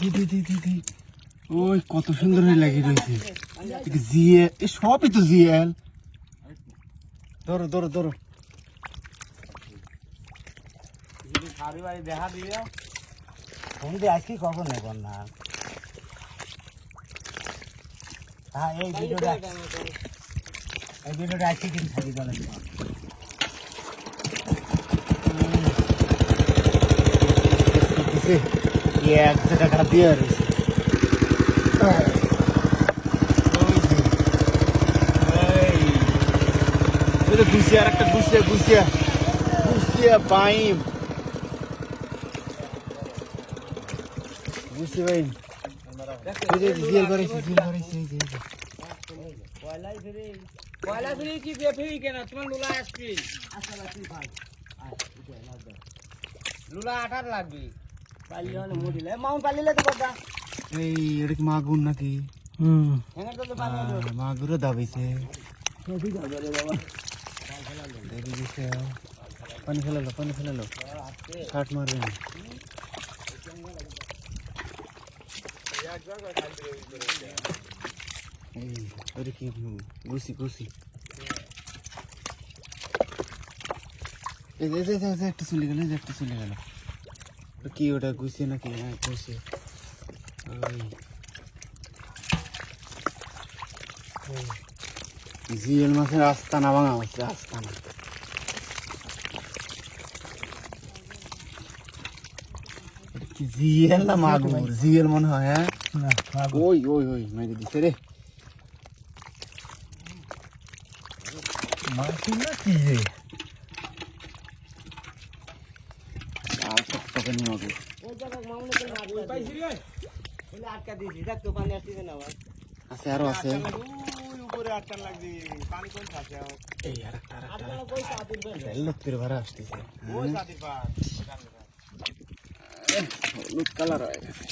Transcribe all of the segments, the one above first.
দি ওই কত সুন্দর হয়ে লাগিয়ে রয়েছে জিএ এ সবই তো জিএল ধরো ধরো ধরো দেখা দিয়ে ফোন দিয়ে আজকে খবর নেব না হ্যাঁ এই ভিডিওটা আজকে কিন্তু ছাড়ি বলেন এক জায়গা দিয়ে রয়েছে গুছিয়া আর একটা গুছিয়া বাইম গুছিয়া বাইম জিয়াল বাড়াইছে পয়লা ফিরে কি বেফি কেন তোমার লুলা আসবি লুলা 18 লাগবে পালিয়ন মুড়িলে মাউন্ট পালিলে তো কথা এই এটা কি মাগুর নাকি এনে তো পানি হলো মাগুরও দাবিছে ঠিক আছে রে বাবা দেবি দিছে পানি ফেলালো শার্ট মারবে না এই ওরে কি গুছি এই একটা চলে গেল কি ওটা গুছিয়ে নাকি হ্যাঁ গুছিয়ে জিএল মাছের আস্তানা ভাঙা হচ্ছে আস্তানা কি জিএল না মাগুর জিএল মনে হয় হ্যাঁ ওই মেরে দিছে রে মাছি না কি রে আর টকটকে নি মাগুর ওই জায়গা মামুনে তো মাগুর পাইছি রে বলে আটকা দিছি দেখ তো পানি আসছে না ভাই আছে আরো আছে ওই উপরে আটকা লাগবে পানি কোন থাকে এই আরেকটা আটকা কই সাদির ভাই লোকের ভাড়া আসতেছে ওই সাদির ভাই হলুদ কালার হয়ে গেছে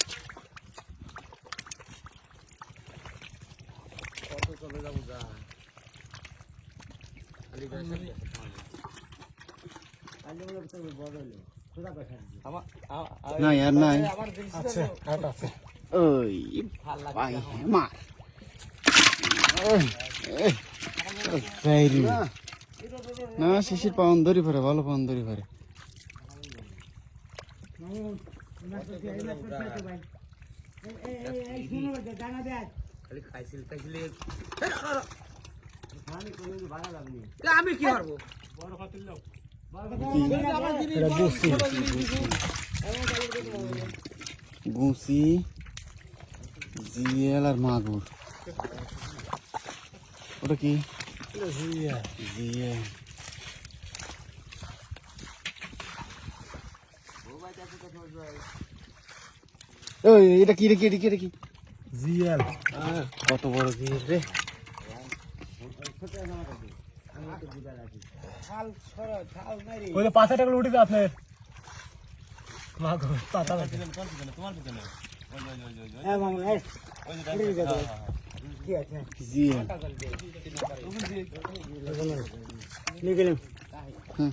কত চলে যাবো যা খালি গাছ আলি বলে তো বড় হলো তোরা কথা আমার না यार নাই আমার জিনিস আছে কাট আছে ওই ভাই মার ওই এই না শিশির পাউন ধরি পারে ভালো পাউন ধরি পারে খালি খাইছিল আমি কি পারবো বড় খাতিল লোক গুছি জিএল আর মাগুর ওটা কি জিএল ওই এটা কি রে জিএল কত বড় জিএল রে ওই 5 টাকা উঠে যাচ্ছে আপনার মাগো পাতা তোমার পিছনে হ্যাঁ মামু এই উঠে যাবে কি আছে জিএল নিয়ে গেলাম হ্যাঁ